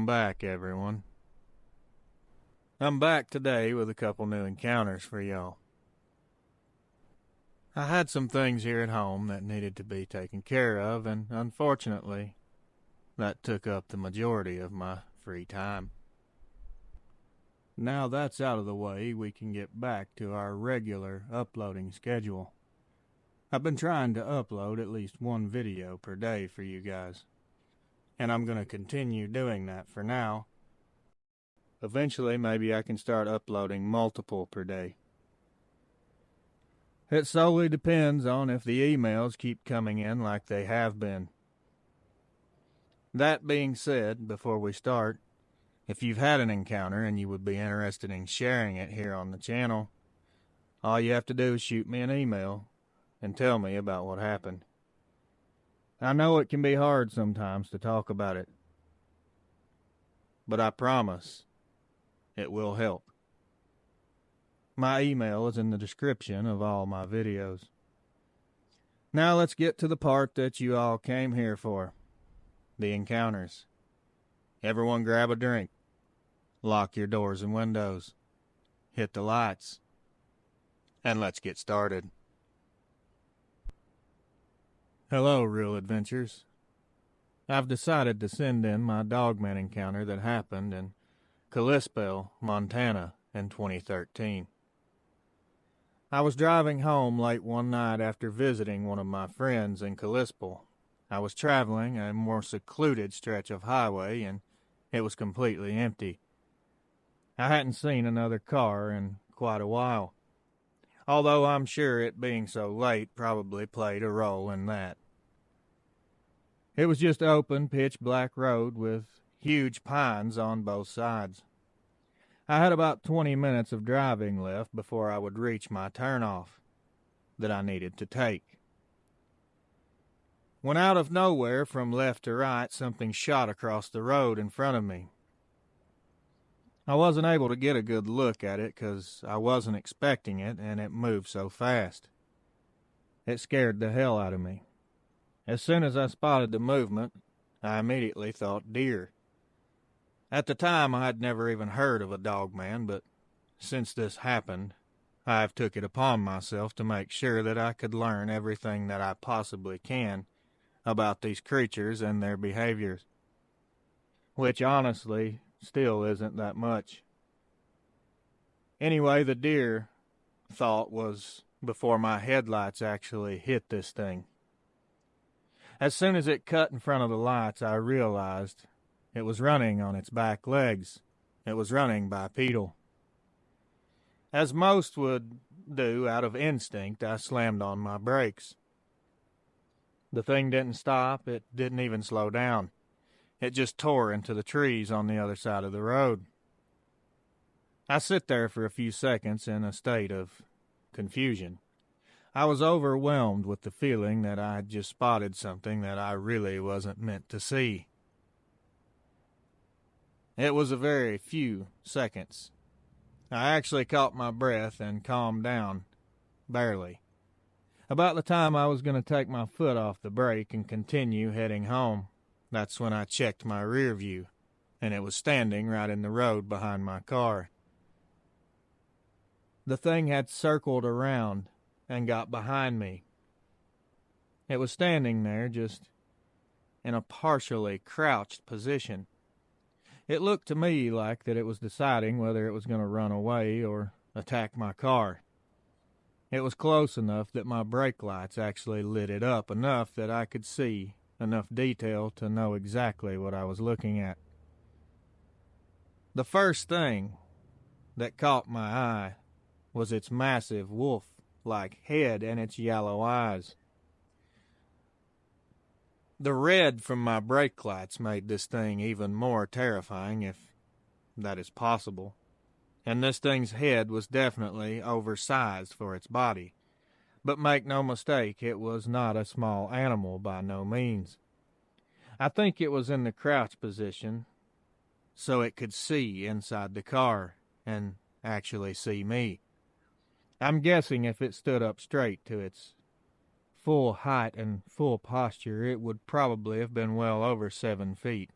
Welcome back, everyone. I'm back today with a couple new encounters for y'all. I had some things here at home that needed to be taken care of, and unfortunately, that took up the majority of my free time. Now that's out of the way, we can get back to our regular uploading schedule. I've been trying to upload at least one video per day for you guys, and I'm going to continue doing that for now. Eventually, maybe I can start uploading multiple per day. It solely depends on if the emails keep coming in like they have been. That being said, before we start, if you've had an encounter and you would be interested in sharing it here on the channel, all you have to do is shoot me an email and tell me about what happened. I know it can be hard sometimes to talk about it, but I promise it will help. My email is in the description of all my videos. Now let's get to the part that you all came here for, the encounters. Everyone grab a drink, lock your doors and windows, hit the lights, and let's get started. Hello, Real Adventures. I've decided to send in my Dogman encounter that happened in Kalispell, Montana in 2013. I was driving home late one night after visiting one of my friends in Kalispell. I was traveling a more secluded stretch of highway, and it was completely empty. I hadn't seen another car in quite a while, although I'm sure it being so late probably played a role in that. It was just open, pitch-black road with huge pines on both sides. I had about 20 minutes of driving left before I would reach my turnoff that I needed to take. When out of nowhere, from left to right, something shot across the road in front of me. I wasn't able to get a good look at it because I wasn't expecting it, and it moved so fast. It scared the hell out of me. As soon as I spotted the movement, I immediately thought deer. At the time, I had never even heard of a Dogman, but since this happened, I have took it upon myself to make sure that I could learn everything that I possibly can about these creatures and their behaviors, which honestly still isn't that much. Anyway, the deer thought was before my headlights actually hit this thing. As soon as it cut in front of the lights, I realized it was running on its back legs. It was running bipedal. As most would do out of instinct, I slammed on my brakes. The thing didn't stop. It didn't even slow down. It just tore into the trees on the other side of the road. I sit there for a few seconds in a state of confusion. I was overwhelmed with the feeling that I had just spotted something that I really wasn't meant to see. It was a very few seconds. I actually caught my breath and calmed down, barely. About the time I was going to take my foot off the brake and continue heading home, that's when I checked my rear view, and it was standing right in the road behind my car. The thing had circled around and got behind me. It was standing there just in a partially crouched position. It looked to me like that it was deciding whether it was going to run away or attack my car. It was close enough that my brake lights actually lit it up enough that I could see enough detail to know exactly what I was looking at. The first thing that caught my eye was its massive wolf-like head and its yellow eyes. The red from my brake lights made this thing even more terrifying, if that is possible. And this thing's head was definitely oversized for its body. But make no mistake, it was not a small animal by no means. I think it was in the crouch position so it could see inside the car and actually see me. I'm guessing if it stood up straight to its full height and full posture, it would probably have been well over 7 feet.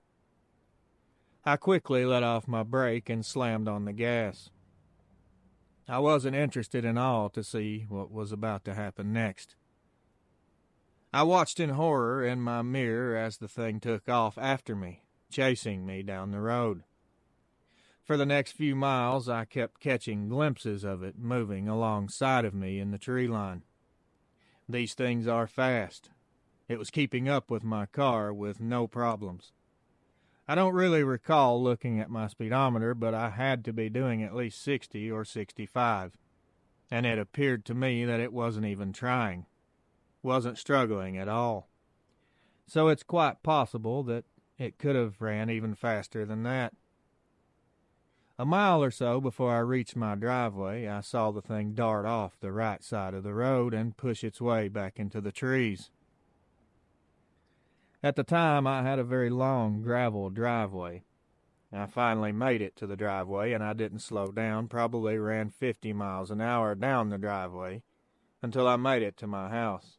I quickly let off my brake and slammed on the gas. I wasn't interested at all to see what was about to happen next. I watched in horror in my mirror as the thing took off after me, chasing me down the road. For the next few miles, I kept catching glimpses of it moving alongside of me in the tree line. These things are fast. It was keeping up with my car with no problems. I don't really recall looking at my speedometer, but I had to be doing at least 60 or 65, and it appeared to me that it wasn't even trying, wasn't struggling at all. So it's quite possible that it could have ran even faster than that. A mile or so before I reached my driveway, I saw the thing dart off the right side of the road and push its way back into the trees. At the time, I had a very long gravel driveway. I finally made it to the driveway, and I didn't slow down, probably ran 50 miles an hour down the driveway until I made it to my house.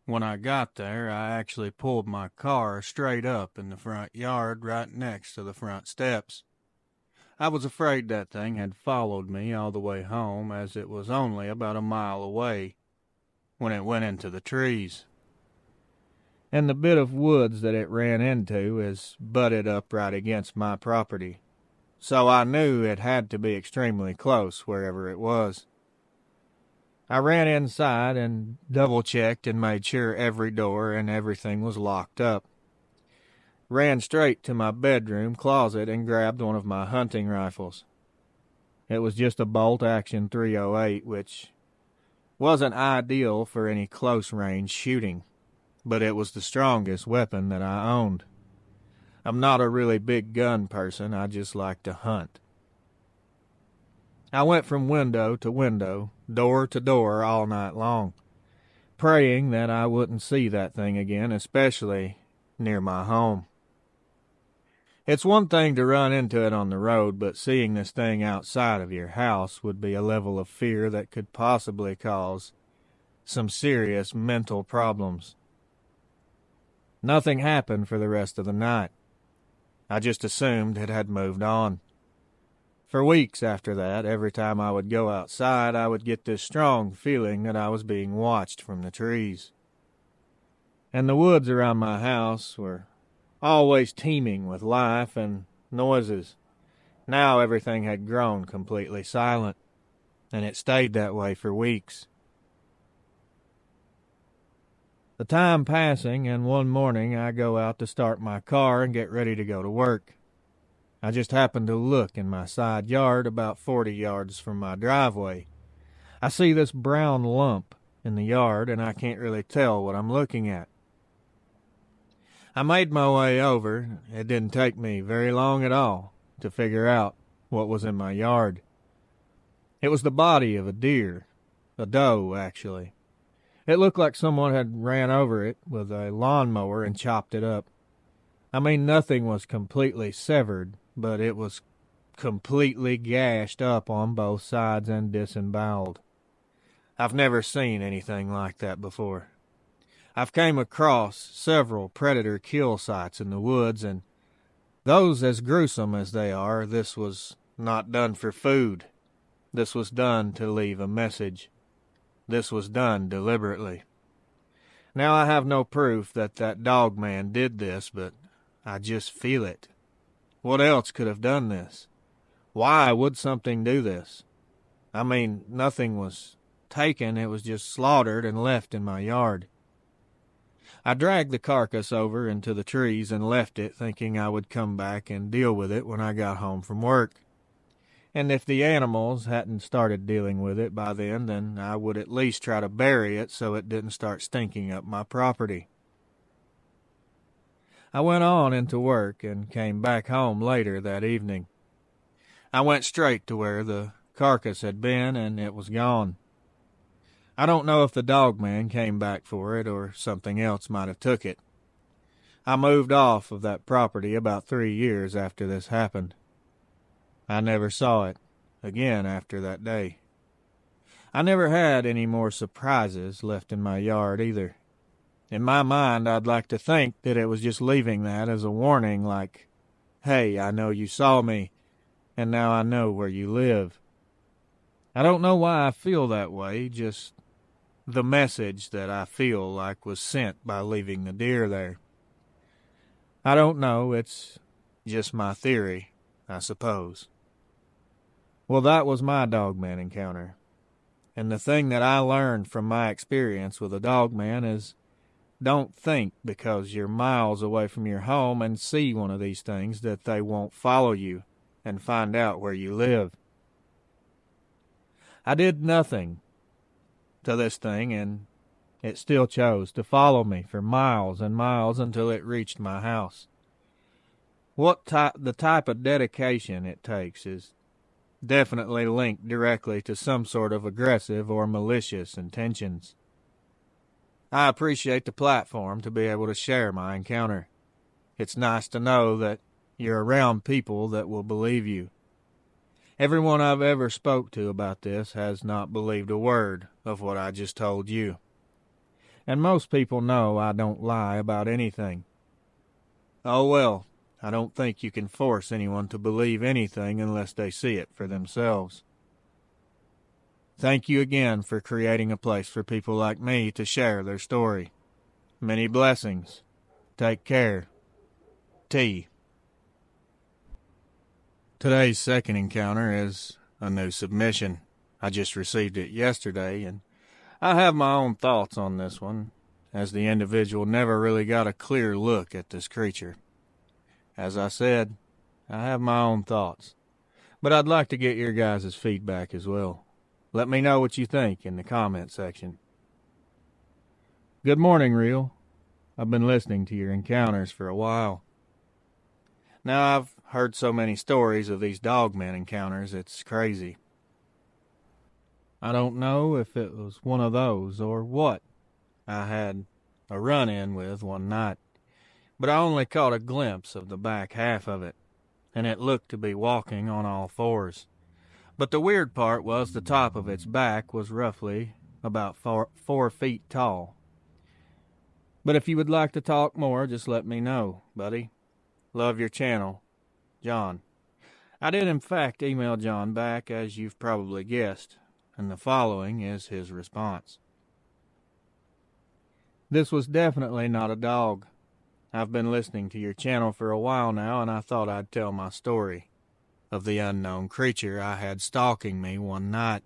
When I got there, I actually pulled my car straight up in the front yard right next to the front steps. I was afraid that thing had followed me all the way home, as it was only about a mile away when it went into the trees. And the bit of woods that it ran into is butted up right against my property, so I knew it had to be extremely close wherever it was. I ran inside and double-checked and made sure every door and everything was locked up. Ran straight to my bedroom closet and grabbed one of my hunting rifles. It was just a bolt-action .308, which wasn't ideal for any close-range shooting, but it was the strongest weapon that I owned. I'm not a really big gun person, I just like to hunt. I went from window to window, door to door all night long, praying that I wouldn't see that thing again, especially near my home. It's one thing to run into it on the road, but seeing this thing outside of your house would be a level of fear that could possibly cause some serious mental problems. Nothing happened for the rest of the night. I just assumed it had moved on. For weeks after that, every time I would go outside, I would get this strong feeling that I was being watched from the trees. And the woods around my house were always teeming with life and noises. Now everything had grown completely silent, and it stayed that way for weeks. The time passing, and one morning I go out to start my car and get ready to go to work. I just happened to look in my side yard about 40 yards from my driveway. I see this brown lump in the yard, and I can't really tell what I'm looking at. I made my way over. It didn't take me very long at all to figure out what was in my yard. It was the body of a deer, a doe, actually. It looked like someone had ran over it with a lawnmower and chopped it up. I mean, nothing was completely severed, but it was completely gashed up on both sides and disemboweled. I've never seen anything like that before. I've came across several predator kill sites in the woods, and those as gruesome as they are, this was not done for food. This was done to leave a message. This was done deliberately. Now I have no proof that Dogman did this, but I just feel it. What else could have done this? Why would something do this? I mean, nothing was taken, it was just slaughtered and left in my yard. I dragged the carcass over into the trees and left it, thinking I would come back and deal with it when I got home from work. And if the animals hadn't started dealing with it by then I would at least try to bury it so it didn't start stinking up my property. I went on into work and came back home later that evening. I went straight to where the carcass had been, and it was gone. I don't know if the Dogman came back for it or something else might have took it. I moved off of that property about 3 years after this happened. I never saw it again after that day. I never had any more surprises left in my yard either. In my mind, I'd like to think that it was just leaving that as a warning, like, Hey, I know you saw me, and now I know where you live. I don't know why I feel that way, just the message that I feel like was sent by leaving the deer there. I don't know, it's just my theory, I suppose. Well, that was my Dogman encounter. And the thing that I learned from my experience with a dogman is don't think because you're miles away from your home and see one of these things that they won't follow you and find out where you live. I did nothing to this thing, and it still chose to follow me for miles and miles until it reached my house. The type of dedication it takes is definitely linked directly to some sort of aggressive or malicious intentions. I appreciate the platform to be able to share my encounter. It's nice to know that you're around people that will believe you. Everyone I've ever spoke to about this has not believed a word of what I just told you. And most people know I don't lie about anything. Oh well, I don't think you can force anyone to believe anything unless they see it for themselves. Thank you again for creating a place for people like me to share their story. Many blessings. Take care. T. Today's second encounter is a new submission. I just received it yesterday, and I have my own thoughts on this one, as the individual never really got a clear look at this creature. As I said, I have my own thoughts, but I'd like to get your guys' feedback as well. Let me know what you think in the comment section. Good morning, Real. I've been listening to your encounters for a while. Now, I've heard so many stories of these dogman encounters, it's crazy. I don't know if it was one of those or what I had a run-in with one night, but I only caught a glimpse of the back half of it, and it looked to be walking on all fours. But the weird part was the top of its back was roughly about 4 feet tall. But if you would like to talk more, just let me know, buddy. Love your channel, John. I did in fact email John back, as you've probably guessed, and the following is his response. This was definitely not a dog. I've been listening to your channel for a while now, and I thought I'd tell my story of the unknown creature I had stalking me one night.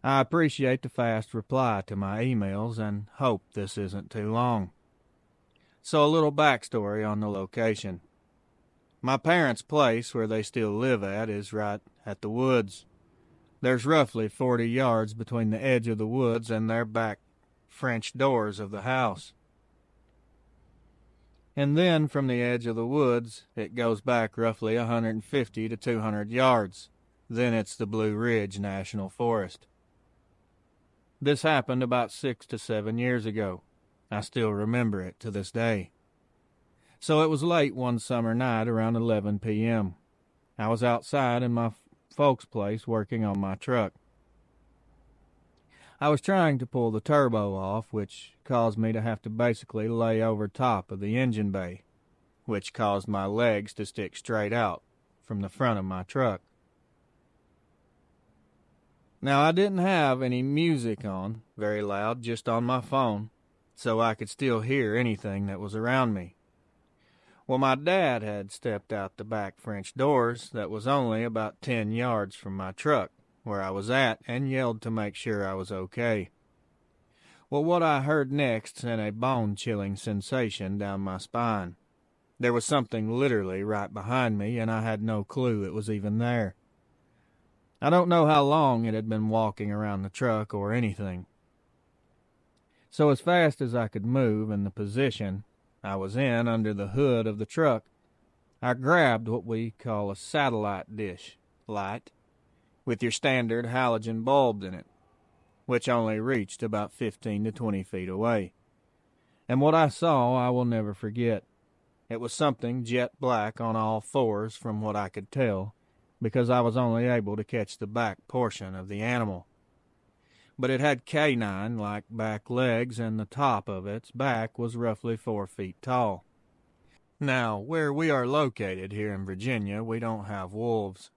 I appreciate the fast reply to my emails and hope this isn't too long. So a little backstory on the location. My parents' place, where they still live at, is right at the woods. There's roughly 40 yards between the edge of the woods and their back French doors of the house. And then from the edge of the woods, it goes back roughly 150 to 200 yards. Then it's the Blue Ridge National Forest. This happened about 6 to 7 years ago. I still remember it to this day. So it was late one summer night around 11 p.m. I was outside in my folks' place working on my truck. I was trying to pull the turbo off, which caused me to have to basically lay over top of the engine bay, which caused my legs to stick straight out from the front of my truck. Now, I didn't have any music on, very loud, just on my phone, so I could still hear anything that was around me. Well, my dad had stepped out the back French doors that was only about 10 yards from my truck, where I was at, and yelled to make sure I was okay. Well, what I heard next sent a bone-chilling sensation down my spine. There was something literally right behind me, and I had no clue it was even there. I don't know how long it had been walking around the truck or anything. So as fast as I could move in the position I was in under the hood of the truck, I grabbed what we call a satellite dish light with your standard halogen bulb in it, which only reached about 15 to 20 feet away. And what I saw I will never forget. It was something jet black on all fours from what I could tell, because I was only able to catch the back portion of the animal. But it had canine-like back legs, and the top of its back was roughly 4 feet tall. Now, where we are located here in Virginia, we don't have wolves.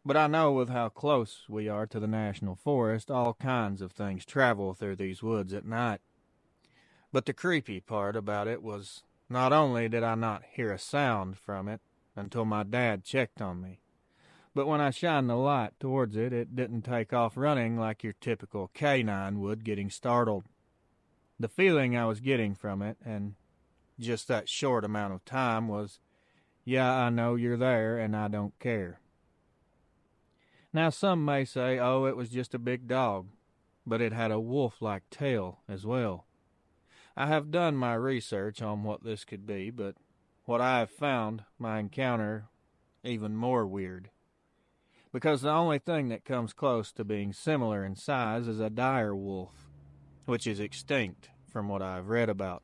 But I know with how close we are to the national forest, all kinds of things travel through these woods at night. But the creepy part about it was not only did I not hear a sound from it until my dad checked on me, but when I shined the light towards it, it didn't take off running like your typical canine would getting startled. The feeling I was getting from it, and just that short amount of time, was, yeah, I know you're there and I don't care. Now some may say, oh, it was just a big dog, but it had a wolf-like tail as well. I have done my research on what this could be, but what I have found my encounter even more weird. Because the only thing that comes close to being similar in size is a dire wolf, which is extinct from what I've read about.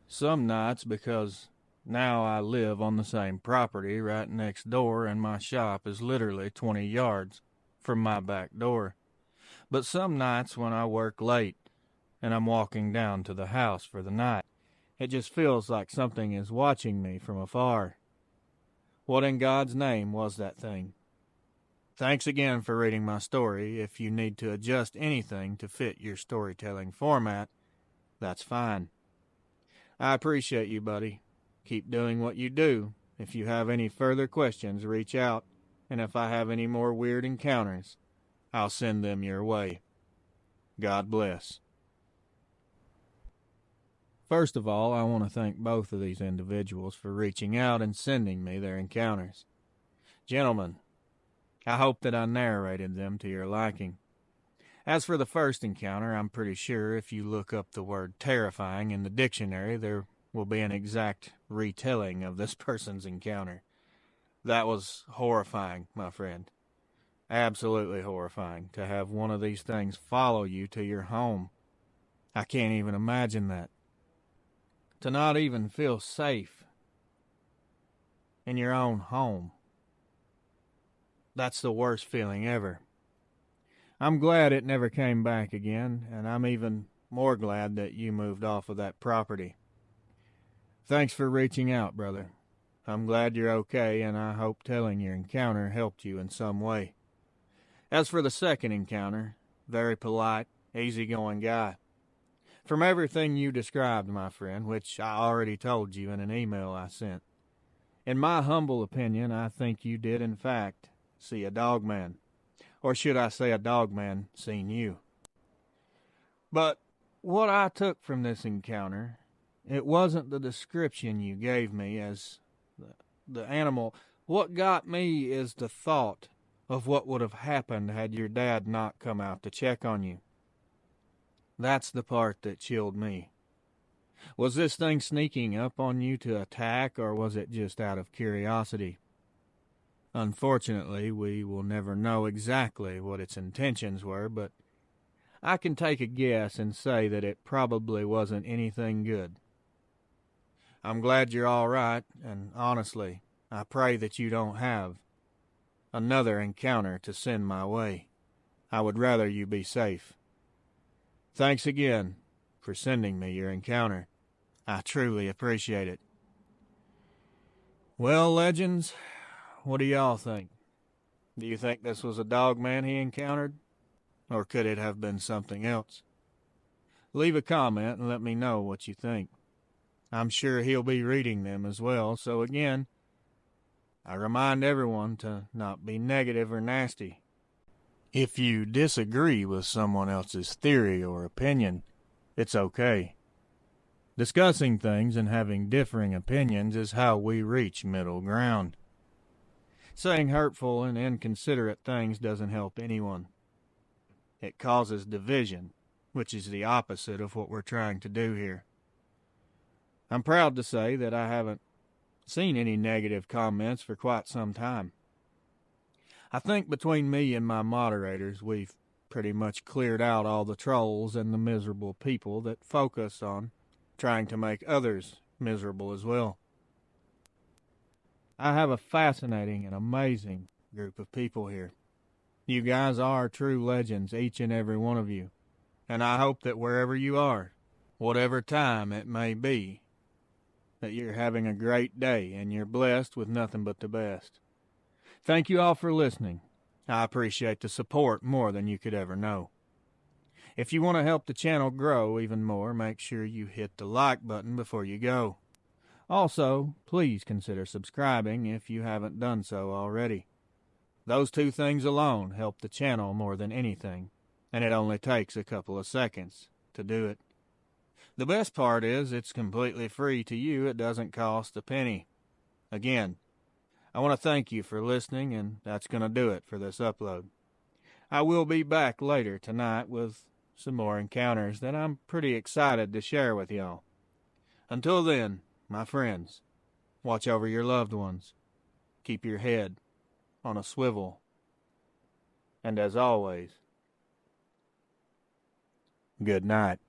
Some nights, because now I live on the same property right next door and my shop is literally 20 yards from my back door. But some nights when I work late and I'm walking down to the house for the night, it just feels like something is watching me from afar. What in God's name was that thing? Thanks again for reading my story. If you need to adjust anything to fit your storytelling format, that's fine. I appreciate you, buddy. Keep doing what you do. If you have any further questions, reach out, and if I have any more weird encounters, I'll send them your way. God bless. First of all, I want to thank both of these individuals for reaching out and sending me their encounters. Gentlemen, I hope that I narrated them to your liking. As for the first encounter, I'm pretty sure if you look up the word terrifying in the dictionary, there will be an exact retelling of this person's encounter. That was horrifying, my friend. Absolutely horrifying to have one of these things follow you to your home. I can't even imagine that. To not even feel safe in your own home. That's the worst feeling ever. I'm glad it never came back again, and I'm even more glad that you moved off of that property. Thanks for reaching out, brother. I'm glad you're okay, and I hope telling your encounter helped you in some way. As for the second encounter, very polite, easygoing guy. From everything you described, my friend, which I already told you in an email I sent, in my humble opinion, I think you did, in fact, see a dogman. Or should I say a dogman seen you. But what I took from this encounter, it wasn't the description you gave me as the animal. What got me is the thought of what would have happened had your dad not come out to check on you. That's the part that chilled me. Was this thing sneaking up on you to attack, or was it just out of curiosity? Unfortunately, we will never know exactly what its intentions were, but I can take a guess and say that it probably wasn't anything good. I'm glad you're all right, and honestly, I pray that you don't have another encounter to send my way. I would rather you be safe. Thanks again for sending me your encounter. I truly appreciate it. Well, legends, what do y'all think? Do you think this was a dogman he encountered? Or could it have been something else? Leave a comment and let me know what you think. I'm sure he'll be reading them as well, so again, I remind everyone to not be negative or nasty. If you disagree with someone else's theory or opinion, it's okay. Discussing things and having differing opinions is how we reach middle ground. Saying hurtful and inconsiderate things doesn't help anyone. It causes division, which is the opposite of what we're trying to do here. I'm proud to say that I haven't seen any negative comments for quite some time. I think between me and my moderators, we've pretty much cleared out all the trolls and the miserable people that focus on trying to make others miserable as well. I have a fascinating and amazing group of people here. You guys are true legends, each and every one of you. And I hope that wherever you are, whatever time it may be, that you're having a great day and you're blessed with nothing but the best. Thank you all for listening. I appreciate the support more than you could ever know. If you want to help the channel grow even more, make sure you hit the like button before you go. Also, please consider subscribing if you haven't done so already. Those two things alone help the channel more than anything, and it only takes a couple of seconds to do it. The best part is it's completely free to you. It doesn't cost a penny. Again, I want to thank you for listening, and that's going to do it for this upload. I will be back later tonight with some more encounters that I'm pretty excited to share with y'all. Until then, my friends, watch over your loved ones. Keep your head on a swivel. And as always, good night.